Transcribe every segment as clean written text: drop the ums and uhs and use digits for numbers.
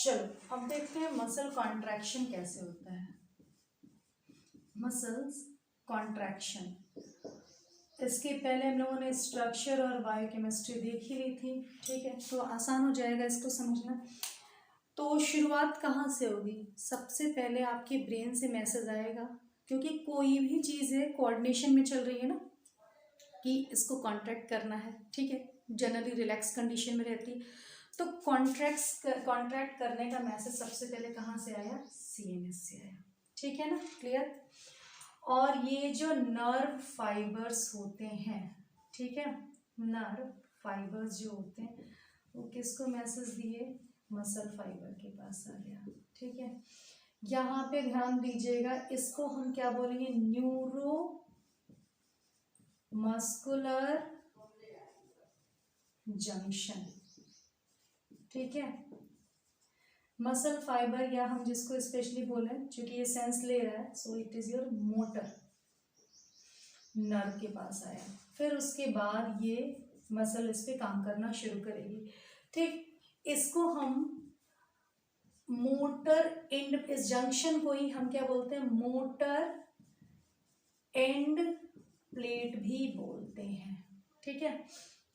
चलो अब देखते हैं मसल कॉन्ट्रैक्शन कैसे होता है। मसल्स कॉन्ट्रैक्शन, इसके पहले हम लोगों ने स्ट्रक्चर और बायोकेमिस्ट्री देख ही ली थी, ठीक है, तो आसान हो जाएगा इसको समझना। तो शुरुआत कहाँ से होगी? सबसे पहले आपके ब्रेन से मैसेज आएगा, क्योंकि कोई भी चीज़ है कोऑर्डिनेशन में चल रही है ना, कि इसको कॉन्ट्रैक्ट करना है, ठीक है, जनरली रिलैक्स कंडीशन में रहती है, तो कॉन्ट्रैक्ट करने का मैसेज सबसे पहले कहाँ से आया? सीएनएस से आया, ठीक है ना, क्लियर। और ये जो नर्व फाइबर्स होते हैं, ठीक है, नर्व फाइबर्स जो होते हैं वो किसको मैसेज दिए? मसल फाइबर के पास आ गया, ठीक है। यहाँ पे ध्यान दीजिएगा, इसको हम क्या बोलेंगे? न्यूरो मस्कुलर जंक्शन, ठीक है। मसल फाइबर, या हम जिसको स्पेशली बोले, क्योंकि ये सेंस ले रहा है, so it is your motor nerve के पास आया, फिर उसके बाद ये मसल इस पे काम करना शुरू करेगी, ठीक। इसको हम मोटर एंड, इस जंक्शन को ही हम क्या बोलते हैं? मोटर एंड प्लेट भी बोलते हैं, ठीक है,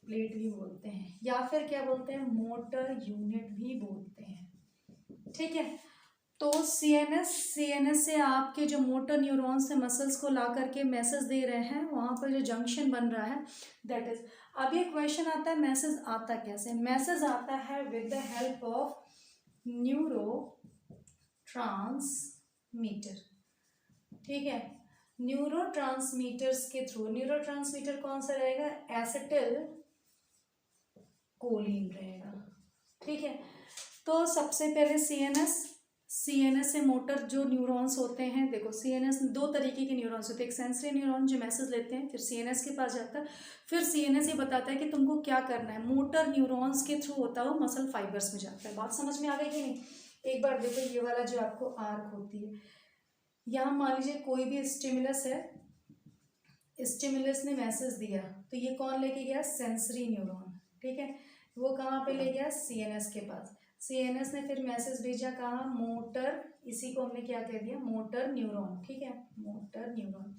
प्लेट भी बोलते हैं, या फिर क्या बोलते हैं? मोटर यूनिट भी बोलते हैं, ठीक है। तो सीएनएस से आपके जो मोटर न्यूरॉन्स से मसल्स को ला करके मैसेज दे रहे हैं, वहाँ पर जो जंक्शन बन रहा है, दैट इज। अब ये क्वेश्चन आता है, मैसेज आता कैसे? मैसेज आता है with the help of neuro transmitter, ठीक है, न्यूरो ट्रांसमीटर्स के थ्रू। न्यूरो ट्रांसमीटर कौन सा रहेगा? एसिटिल कोलिन रहेगा, ठीक है। तो सबसे पहले सीएनएस से मोटर जो न्यूरॉन्स होते हैं, देखो सीएनएस दो तरीके के न्यूरॉन्स होते हैं, एक सेंसरी न्यूरॉन जो मैसेज लेते हैं, फिर सीएनएस के पास जाता है, फिर सीएनएस ये बताता है कि तुमको क्या करना है, मोटर न्यूरॉन्स के थ्रू होता है, वो मसल फाइबर्स में जाता है। बात समझ में आ गई कि नहीं? एक बार देखो, ये वाला जो आपको आर्क होती है, यहाँ मान लीजिए कोई भी स्टिमुलस है, स्टिमुलस ने मैसेज दिया, तो ये कौन लेके गया? सेंसरी न्यूरॉन, ठीक है, वो कहाँ पे ले गया? सीएनएस के पास। सीएनएस ने फिर मैसेज भेजा कहाँ? मोटर, इसी को हमने क्या कह दिया? मोटर न्यूरॉन, ठीक है, मोटर न्यूरॉन।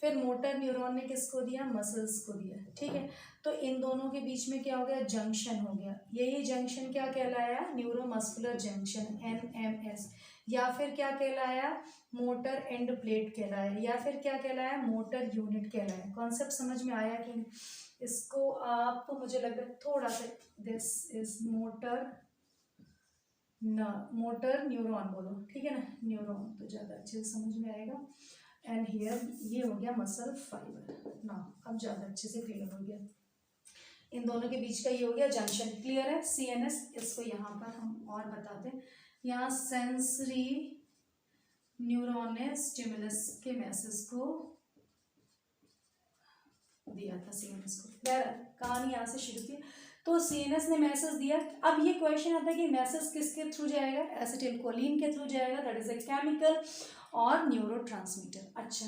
फिर मोटर न्यूरॉन ने किसको दिया? मसल्स को दिया, ठीक है। तो इन दोनों के बीच में क्या हो गया? जंक्शन हो गया। यही जंक्शन क्या कहलाया? Neuromuscular junction, NMS. या फिर क्या कहलाया? मोटर एंड प्लेट कहलाया, या फिर क्या कहलाया? मोटर यूनिट कहलाया। कॉन्सेप्ट समझ में आया कि इसको आप, मुझे लग रहा है थोड़ा सा, दिस इज मोटर न्यूरॉन बोलो, ठीक है ना, न्यूरॉन, तो ज़्यादा अच्छे से समझ में आएगा। एंड हियर ये हो गया मसल फाइबर ना, अब ज़्यादा अच्छे से क्लियर हो गया। इन दोनों के बीच का ये हो गया जंक्शन, क्लियर है। सीएनएस, इसको यहाँ पर हम और बताते हैं, यहाँ सेंसरी न्यूरॉन ने स्टिमुलस के मैसेज को दिया था सीएनएस को। कहानी यहाँ से शुरू की। तो सीएनएस ने मैसेज दिया। अब ये क्वेश्चन आता है कि मैसेज किसके थ्रू जाएगा? एसिटिलकोलिन के थ्रू जाएगा, दैट इज ए केमिकल और न्यूरोट्रांसमीटर। अच्छा,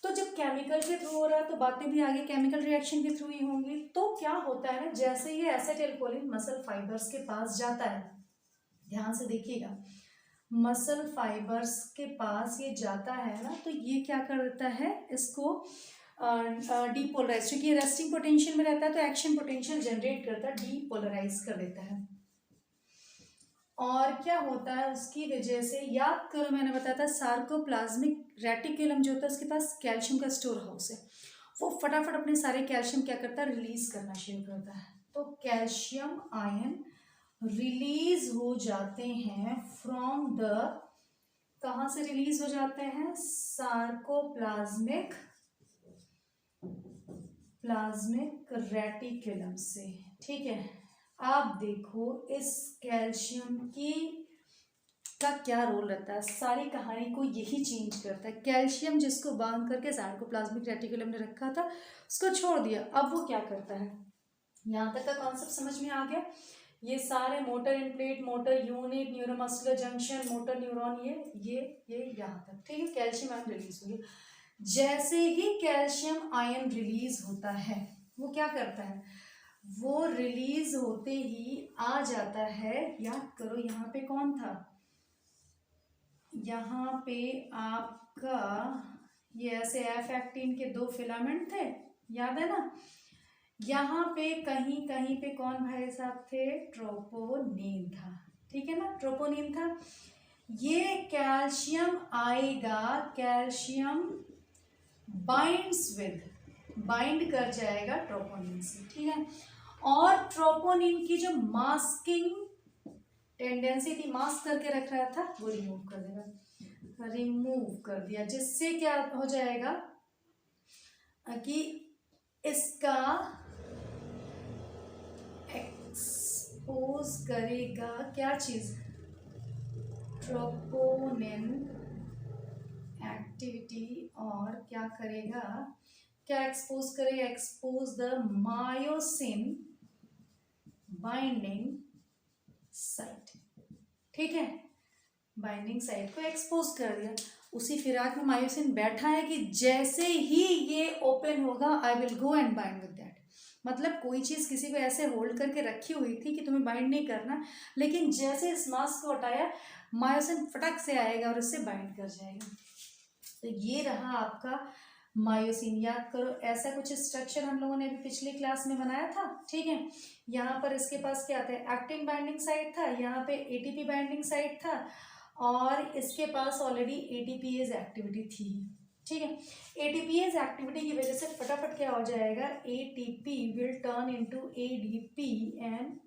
तो जब केमिकल के थ्रू हो रहा है तो बातें भी आगे केमिकल रिएक्शन के थ्रू ही होंगी। तो क्या होता है ना, जैसे ये एसिटिलकोलिन मसल फाइबर्स के पास जाता है, ध्यान से देखिएगा, मसल फाइबर्स के पास ये जाता है ना, तो ये क्या कर देता है? इसको डीपोलराइज, क्योंकि ये रेस्टिंग पोटेंशियल में रहता है तो एक्शन पोटेंशियल जनरेट करता है, डीपोलराइज कर देता है। और क्या होता है उसकी वजह से? याद करो, मैंने बताया था सार्कोप्लाज्मिक रेटिकुलम जो होता है उसके पास कैल्शियम का स्टोर हाउस है, वो फटाफट अपने सारे कैल्शियम क्या करता है? रिलीज करना शुरू करता है। तो कैल्शियम आयन रिलीज हो जाते हैं फ्रॉम द, कहाँ से रिलीज हो जाते हैं? सार्कोप्लाज्मिक रेटिकुलम से, ठीक है। आप देखो इस कैल्शियम की का क्या रोल रहता है, सारी कहानी को यही चेंज करता है। कैल्शियम जिसको बांध करके सार्कोप्लाज्मिक रेटिकुलम ने रखा था उसको छोड़ दिया, अब वो क्या करता है? यहाँ तक का कॉन्सेप्ट समझ में आ गया? ये सारे motor end plate, motor unit, neuromuscular junction, motor neuron, ये यहाँ तक, ठीक है। कैल्शियम आयन रिलीज हो गया। जैसे ही कैल्शियम आयन रिलीज होता है, वो क्या करता है? वो रिलीज होते ही आ जाता है, याद करो यहाँ पे कौन था, यहाँ पे आपका ये ऐसे एफ एक्टिन के 2 फिलामेंट थे, याद है ना। यहाँ पे कहीं कहीं पे कौन भाई साहब थे, ट्रोपोनिन था, ठीक है ना, ट्रोपोनिन था। ये कैल्शियम आएगा, कैल्शियम बाइंड कर जाएगा ट्रोपोनिन से, ठीक है। और ट्रोपोनिन की जो मास्किंग टेंडेंसी थी, मास्क करके रख रहा था, वो रिमूव कर देगा, रिमूव कर दिया, जिससे क्या हो जाएगा कि इसका एक्सपोज करेगा क्या चीज, ट्रोपोनिन एक्टिविटी, और क्या करेगा, क्या एक्सपोज करेगा, expose the myosin binding site, ठीक है, बाइंडिंग साइट को एक्सपोज कर दिया। उसी फिराक में मायोसिन बैठा है कि जैसे ही ये ओपन होगा I will go and bind with that. मतलब कोई चीज़ किसी को ऐसे होल्ड करके रखी हुई थी कि तुम्हें बाइंड नहीं करना, लेकिन जैसे इस मास्क को हटाया मायोसिन फटक से आएगा और इससे बाइंड कर जाएगा। तो ये रहा आपका मायोसिन, याद करो ऐसा कुछ स्ट्रक्चर हम लोगों ने अभी पिछली क्लास में बनाया था, ठीक है। यहाँ पर इसके पास क्या था, एक्टिन बाइंडिंग साइट था, यहाँ पे एटीपी बाइंडिंग साइट था, और इसके पास ऑलरेडी एटीपीएज एक्टिविटी थी, ठीक है। एटीपीएज एक्टिविटी की वजह से फटाफट क्या हो जाएगा, ATP will turn into ADP and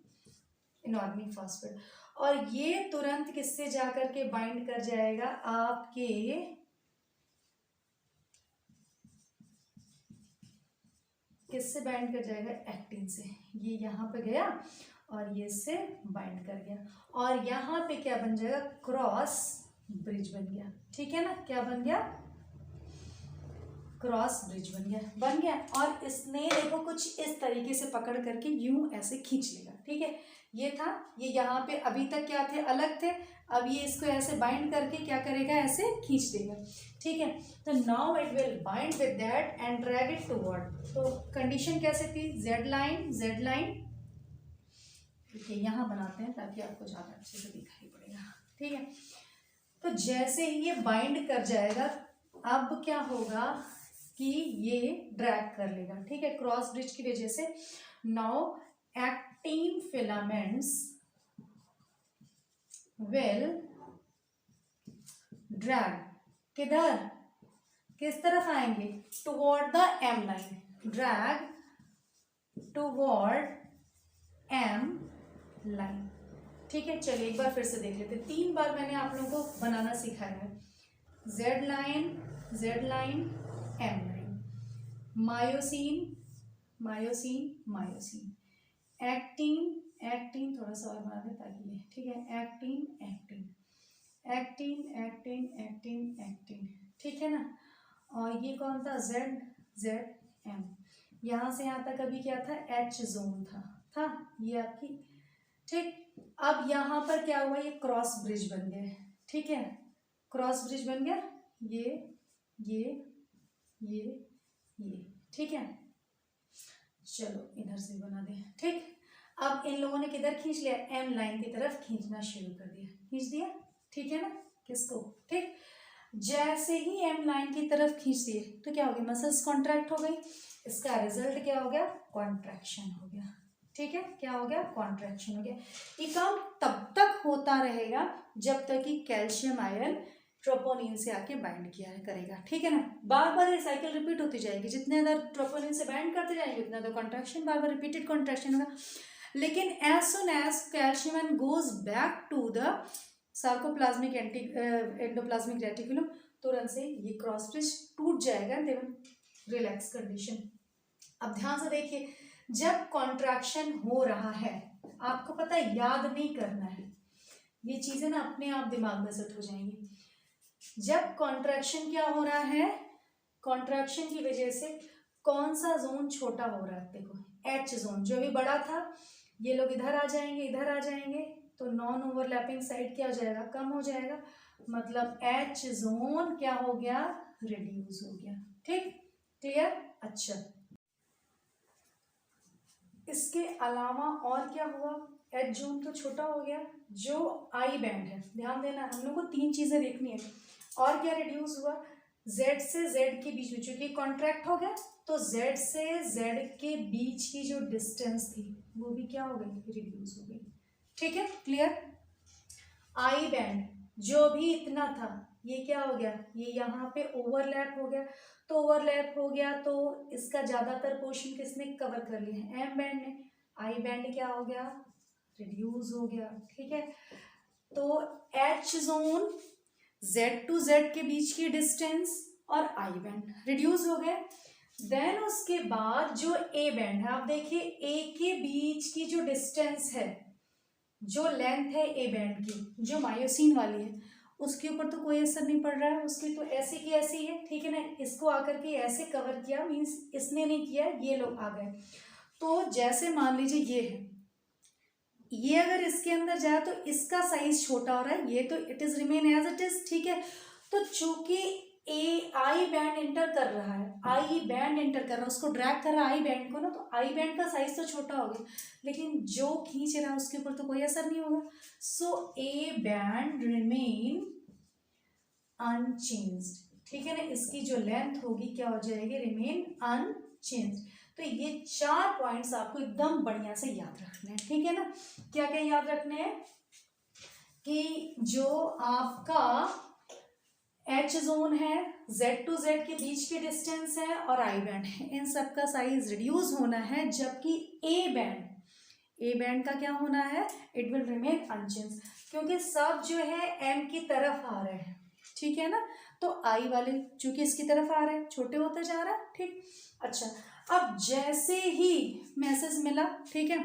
inorganic phosphate, और ये तुरंत किससे जाकर के बाइंड कर जाएगा, आपके किससे बाइंड कर जाएगा, एक्टिन से। ये यहाँ पे गया और ये इससे बाइंड कर गया, और यहाँ पे क्या बन जाएगा, क्रॉस ब्रिज बन गया, ठीक है ना, क्या बन गया, क्रॉस ब्रिज बन गया। और इसने देखो कुछ इस तरीके से पकड़ करके यूं ऐसे खींच लेगा, ठीक है। ये था, ये यहाँ पे अभी तक क्या थे, अलग थे, अब ये इसको ऐसे बाइंड करके क्या करेगा, ऐसे खींच देगा, ठीक है। तो now it will bind with that and drag it toward. तो कंडीशन कैसे थी, जेड लाइन, ठीक है, यहाँ बनाते हैं ताकि आपको ज़्यादा अच्छे से दिखाई पड़ेगा, ठीक है। तो जैसे ही ये बाइंड कर जाएगा, अब क्या होगा कि ये ड्रैग कर लेगा, ठीक है, क्रॉस ब्रिज की वजह से। Now actin filaments will drag, किधर, किस तरफ आएंगे, toward the M line, drag toward M line, ठीक है। चलिए एक बार फिर से देख लेते, 3 बार मैंने आप लोगों को बनाना सिखाया है, Z line M line, myosin, actin थोड़ा सा और बना दे ताकि ये, ठीक है, एक्टिन, ठीक है ना। और ये कौन था, जेड एम, यहाँ से यहाँ तक अभी क्या था, एच जोन था ये आपकी, ठीक। अब यहाँ पर क्या हुआ, ये क्रॉस ब्रिज बन गया, ठीक है, क्रॉस ब्रिज बन गया, ये, ठीक है। चलो इधर से बना दें, ठीक। अब इन लोगों ने किधर खींच लिया, एम लाइन की तरफ खींचना शुरू कर दिया, खींच दिया, ठीक है ना, किसको, ठीक। जैसे ही एम लाइन की तरफ खींच दिए तो क्या हो गया, मसल्स कॉन्ट्रैक्ट हो गई, इसका रिजल्ट क्या हो गया, कॉन्ट्रैक्शन हो गया, ठीक है, क्या हो गया, कॉन्ट्रैक्शन हो गया। ये काम तब तक होता रहेगा जब तक कि कैल्शियम आयन ट्रोपोनिन से आके बाइंड किया करेगा, ठीक है ना। बार बार ये साइकिल रिपीट होती जाएगी, जितने ज़्यादा ट्रोपोनिन से बाइंड करते जाएंगे उतना ज़्यादा कॉन्ट्रैक्शन, बार बार रिपीटेड कॉन्ट्रैक्शन होगा। लेकिन as soon as calcium ion goes back to the sarcoplasmic endoplasmic reticulum, तुरंत से ये क्रॉस ब्रिज टूट जाएगा, दे विल रिलैक्स कंडीशन। अब ध्यान से देखिए, जब कॉन्ट्रैक्शन हो रहा है, आपको पता है याद नहीं करना है, ये चीजें ना अपने आप दिमाग में सेट हो जाएंगी। जब कॉन्ट्रैक्शन क्या हो रहा है, कॉन्ट्रैक्शन की वजह से कौन सा जोन छोटा हो रहा है, देखो एच जोन जो भी बड़ा था, ये लोग इधर आ जाएंगे, तो नॉन ओवरलैपिंग साइड क्या हो जाएगा, कम हो जाएगा, मतलब एच जोन क्या हो गया, रिड्यूस हो गया, ठीक, क्लियर। अच्छा, इसके अलावा और क्या हुआ, एच जोन तो छोटा हो गया, जो आई बैंड है, ध्यान देना हम लोग को 3 चीजें देखनी है। और क्या रिड्यूस हुआ, जेड से जेड के बीच में, चूंकि कॉन्ट्रैक्ट हो गया तो जेड से जेड के बीच की जो डिस्टेंस थी वो भी क्या हो गई, रिड्यूस हो गई। ठीक है, क्लियर। आई बैंड जो भी इतना था ये क्या हो गया, ये यहाँ पे ओवरलैप हो गया, तो ओवरलैप हो गया तो इसका ज्यादातर पोर्शन किसने कवर कर लिया है, एम बैंड ने। आई बैंड क्या हो गया, रिड्यूस हो गया। ठीक है, तो H zone Z to Z के बीच की डिस्टेंस और आई बैंड रिड्यूस हो गए। देन उसके बाद जो ए बैंड है, आप देखिए ए के बीच की जो डिस्टेंस है, जो लेंथ है ए बैंड की, जो मायोसिन वाली है, उसके ऊपर तो कोई असर नहीं पड़ रहा है, उसकी तो ऐसी की ऐसी है। ठीक है ना, इसको आकर के ऐसे कवर किया, मीन्स इसने नहीं किया, ये लोग आ गए। तो जैसे मान लीजिए ये है, ये अगर इसके अंदर जाए तो इसका साइज छोटा हो रहा है, ये तो it is remain as it is. ठीक है, तो चूंकि ए आई बैंड एंटर कर रहा है, आई बैंड एंटर कर रहा है, उसको ड्रैग कर रहा है आई बैंड को ना, तो आई बैंड का साइज तो छोटा हो गया, लेकिन जो खींच रहा है उसके ऊपर तो कोई असर नहीं होगा। सो ए बैंड रिमेन अनचेंज्ड। ठीक है ना, इसकी जो लेंथ होगी क्या हो जाएगी, रिमेन अनचेंज्ड। तो ये 4 पॉइंट्स आपको एकदम बढ़िया से याद रखने हैं। ठीक है ना, क्या क्या याद रखने हैं, कि जो आपका एच जोन है, जेड टू जेड के बीच की डिस्टेंस है और आई बैंड है, इन सब का साइज रिड्यूस होना है, जबकि ए बैंड का क्या होना है, इट विल रिमेन अनचेंज, क्योंकि सब जो है एम की तरफ आ रहे हैं। ठीक है ना, तो आई वाले चूंकि इसकी तरफ आ रहे हैं, छोटे होता जा रहा है। ठीक, अच्छा, अब जैसे ही मैसेज मिला, ठीक है,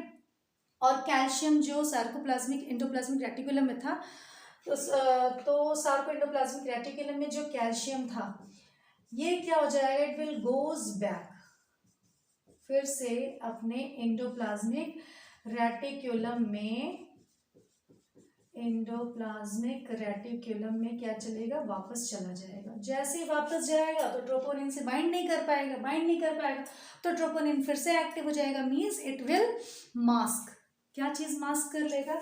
और कैल्शियम जो सार्कोप्लाज्मिक एंडोप्लाज्मिक रेटिकुलम में था, तो सार्को एंडोप्लाज्मिक रेटिकुलम में जो कैल्शियम था, ये क्या हो जाएगा, इट विल गोज बैक, फिर से अपने एंडोप्लाज्मिक रेटिकुलम में, एंडोप्लाज्मिक रेटिकुलम में क्या चलेगा, वापस चला जाएगा। जैसे ही वापस जाएगा तो ट्रोपोनिन से बाइंड नहीं कर पाएगा, तो ट्रोपोनिन फिर से एक्टिव हो जाएगा, मींस इट विल मास्क, क्या चीज मास्क कर लेगा,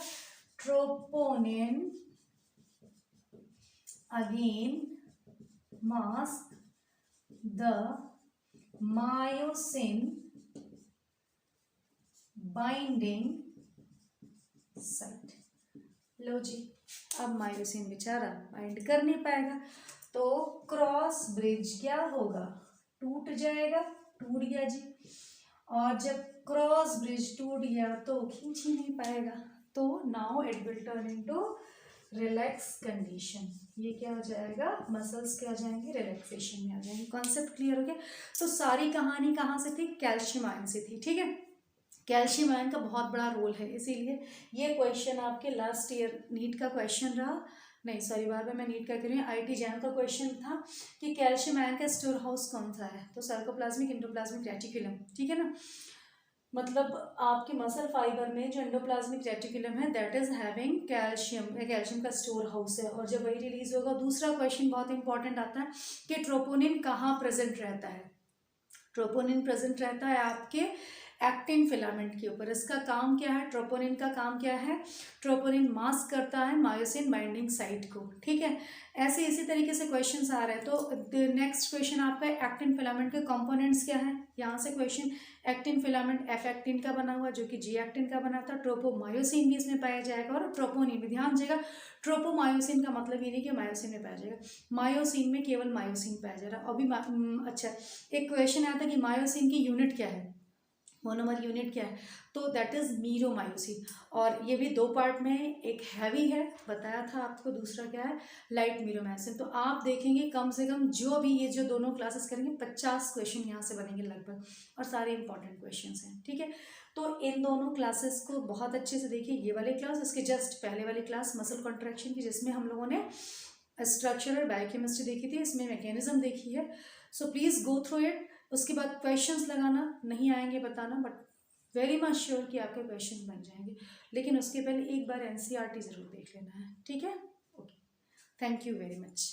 troponin again mask the myosin binding site. लो जी, अब मायोसिन बेचारा बाइंड कर नहीं पाएगा, तो क्रॉस ब्रिज क्या होगा, टूट जाएगा, टूट गया जी। और जब क्रॉस ब्रिज टूट गया तो खींच ही नहीं पाएगा, तो now it will turn into relax condition. ये क्या हो जाएगा, मसल्स क्या हो जाएंगे, रिलैक्सेशन में आ जाएंगे। कॉन्सेप्ट क्लियर हो गया। तो सारी कहानी कहाँ से थी, कैल्शियम आयन से थी। ठीक है, कैल्शियम आयन का बहुत बड़ा रोल है, इसीलिए ये क्वेश्चन आपके लास्ट ईयर नीट का क्वेश्चन रहा, नहीं सॉरी बार बार मैं नीट का कह रही हूँ, आईटी जैम का क्वेश्चन था कि कैल्शियम आयन का स्टोर हाउस कौन सा है, तो सार्कोप्लाज्मिक एंडोप्लाज्मिक रेटिकुलम। ठीक है ना, मतलब आपके मसल फाइबर में जो एंडोप्लाज्मिक रेटिकुलम है that is having calcium, calcium का स्टोर हाउस है, और जब वही रिलीज होगा। दूसरा क्वेश्चन बहुत इंपॉर्टेंट आता है कि ट्रोपोनिन कहाँ प्रेजेंट रहता है, ट्रोपोनिन प्रेजेंट रहता है आपके एक्टिन फिलामेंट के ऊपर। इसका काम क्या है, ट्रोपोनिन का काम क्या है, ट्रोपोनिन मास्क करता है मायोसिन बाइंडिंग साइट को। ठीक है, ऐसे इसी तरीके से क्वेश्चंस आ रहे हैं। तो नेक्स्ट क्वेश्चन आपका एक्टिन फिलामेंट के कंपोनेंट्स क्या है, यहाँ से question, actin filament F actin का बना हुआ, जो कि जी एक्टिन का बना था, ट्रोपोमायोसिन भी इसमें पाया जाएगा, और ट्रोपोनिन भी। ध्यान दीजिएगा, ट्रोपोमायोसिन का मतलब ये नहीं कि मायोसिन में पाया जाएगा, मायोसिन में केवल मायोसिन पाया जा रहा है। अभी अच्छा, एक क्वेश्चन आया था कि मायोसिन की यूनिट क्या है, मोनोमर यूनिट क्या है, तो दैट इज मीरोमायोसिन। और ये भी 2 पार्ट में है, एक हैवी है बताया था आपको, दूसरा क्या है, लाइट मीरोमायोसिन। तो आप देखेंगे कम से कम जो भी ये जो दोनों क्लासेस करेंगे 50 क्वेश्चन यहाँ से बनेंगे लगभग, और सारे इंपॉर्टेंट क्वेश्चन हैं। ठीक है, तो इन दोनों क्लासेस को बहुत अच्छे से देखिए। ये वाली क्लास, इसके जस्ट पहले वाली क्लास मसल कॉन्ट्रैक्शन की, जिसमें हम लोगों ने स्ट्रक्चर और बायोकेमिस्ट्री देखी थी, इसमें मैकेनिज्म देखी है। So please go through it. उसके बाद क्वेश्चंस लगाना, नहीं आएंगे बताना, बट वेरी मच श्योर कि आपके क्वेश्चंस बन जाएंगे। लेकिन उसके पहले एक बार एनसीईआरटी ज़रूर देख लेना है। ठीक है, okay, thank you very much.